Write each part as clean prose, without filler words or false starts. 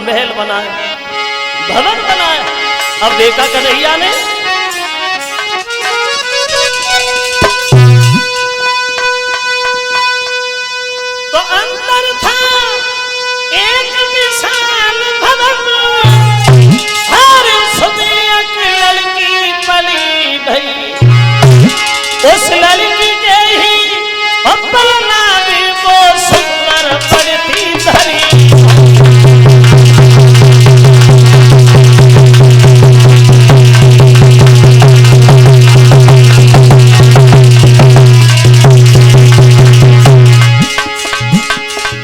महल बनाए, भवन बनाए। अब देखा कन्हैया ने तो अंदर था एक विशाल भवन, हर उसमें एक लड़की पली भई, उस लड़की के ही अपना भी वो सुंदर पड़ती धरी।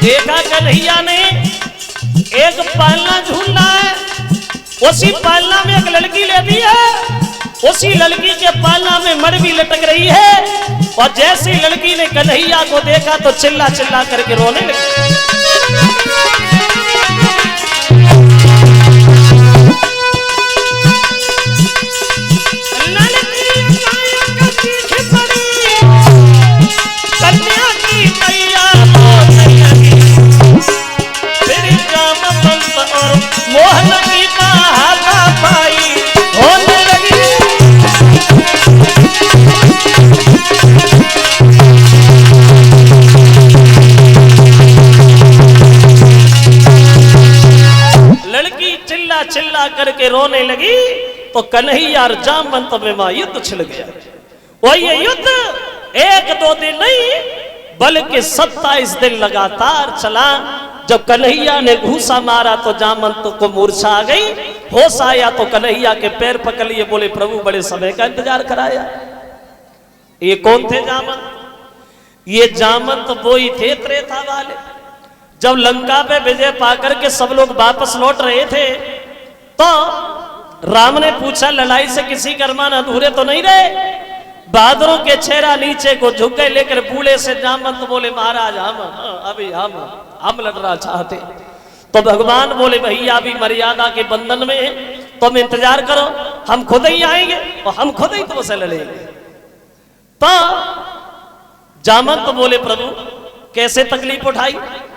देखा कन्हैया ने एक पालना झूला है, उसी पालना में एक लड़की ले दी है, उसी लड़की के पालना में मड़ भी लटक रही है। और जैसे लड़की ने कन्हैया को देखा तो चिल्ला चिल्ला करके रोने लगी। कन्या की मैया और मोहन की हाथा पाई होने लगी। लड़की चिल्ला चिल्ला करके रोने लगी तो कन्हैया और जामवंत में युद्ध छिड़ गया। और ये युद्ध एक दो दिन नहीं बल्कि 27 दिन लगातार चला। जब कन्हैया ने घूसा मारा तो जामवंत को मूर्छा आ गई, होश आया तो कन्हैया के पैर पकड़ लिए, बोले प्रभु बड़े समय का इंतजार कराया। ये कौन थे जामवंत? ये जामवंत वो ही थे त्रेता वाले। जब लंका पे विजय पाकर के सब लोग वापस लौट रहे थे तो राम ने पूछा लड़ाई से किसी कर्मान अधूरे तो नहीं रहे? बहादुरों के चेहरा नीचे को झुक गए, लेकर बूढ़े से जामवंत बोले महाराज हम लड़ना चाहते। तो भगवान बोले भैया अभी मर्यादा के बंधन में है, तुम इंतजार करो, हम खुद ही आएंगे और हम खुद ही तुमसे लड़ेंगे। तो जामवंत बोले प्रभु कैसे तकलीफ उठाई?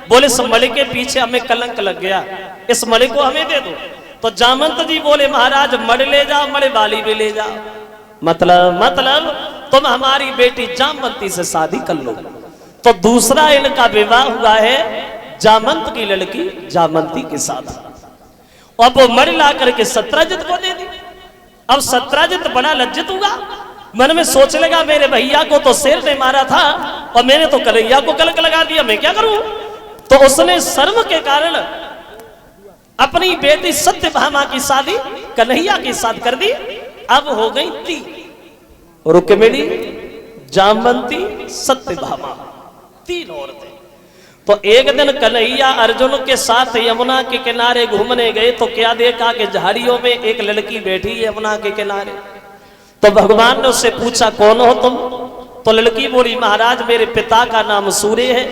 बोले इस मणि के पीछे हमें कलंक लग गया, इस मणि को हमें दे दो। तो जामवंत जी बोले महाराज मणि ले जाओ, मणि वाली भी ले जाओ, मतलब तुम हमारी बेटी जामवंती से शादी कर लो। तो दूसरा इनका विवाह हुआ है जामवंत की लड़की जामवंती के साथ। अब वो मणि ला करके सत्राजित को दे दी। अब सत्राजित बड़ा लज्जित हुआ, मन में सोच लगा मेरे भैया को तो शेर ने मारा था और मैंने तो कन्हैया को कलंक लगा दिया, मैं क्या करूं? तो उसने शर्म के कारण अपनी बेटी सत्यभामा की शादी कन्हैया के साथ कर दी। अब हो गई 3 रुक्मिणी, जामवंती, सत्यभामा, 3 औरतें। तो एक दिन कन्हैया अर्जुन के साथ यमुना के किनारे घूमने गए तो क्या देखा कि झाड़ियों में एक लड़की बैठी है यमुना के किनारे। तो भगवान ने उससे पूछा कौन हो तुम? तो लड़की बोली महाराज मेरे पिता का नाम सूर्य है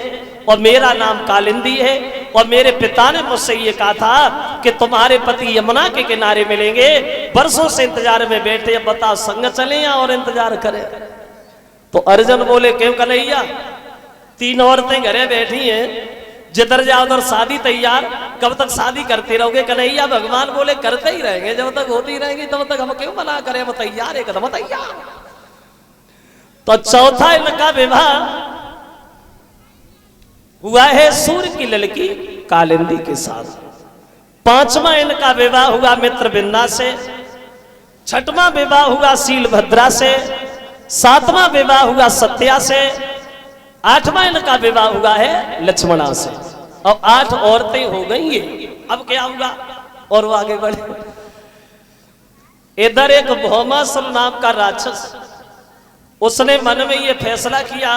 और मेरा नाम कालिंदी है, और मेरे पिता ने मुझसे ये कहा था कि तुम्हारे पति यमुना के किनारे मिलेंगे, बरसों से इंतजार में बैठे, अब बता संग चले या और इंतजार करें? तो अर्जुन बोले क्यों कन्हैया, 3 औरतें घरे बैठी हैं, जिधर जाओ उधर शादी तैयार, कब तक शादी करते रहोगे? कन्हैया भगवान बोले करते ही रहेंगे, जब तक होती रहेंगी तब तक हम क्यों मना करें, हम तैयार एकदम तैयार। तो चौथा इनका विवाह हुआ है सूर्य की लड़की कालिंदी के साथ। 5वां इनका विवाह हुआ मित्रविंदा से। 6वां विवाह हुआ शीलभद्रा से। 7वां विवाह हुआ सत्या से। 8वां इनका विवाह हुआ है लक्ष्मणा से। और 8 औरतें हो गई है। अब क्या हुआ? और वो आगे बढ़े। इधर एक भौमासुर नाम का राक्षस, उसने मन में ये फैसला किया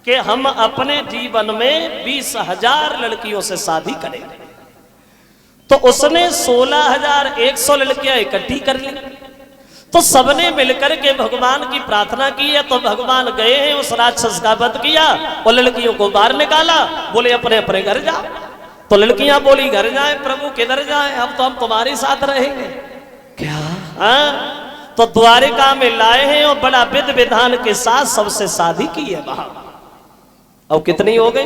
कि हम अपने जीवन में 20,000 लड़कियों से शादी करेंगे। तो उसने 16,100 लड़कियां इकट्ठी कर ली। तो सबने मिलकर के भगवान की प्रार्थना की है। तो भगवान गए हैं, उस राक्षस का वध किया और लड़कियों को बाहर निकाला, बोले अपने अपने घर जाओ। तो लड़कियां बोली घर जाए प्रभु, किधर जाए, अब तो हम तुम्हारे साथ रहेंगे। क्या? हाँ, तो द्वारिका में लाए हैं और बड़ा विधि विधान के साथ सबसे शादी की है वहां। अब कितनी हो गई?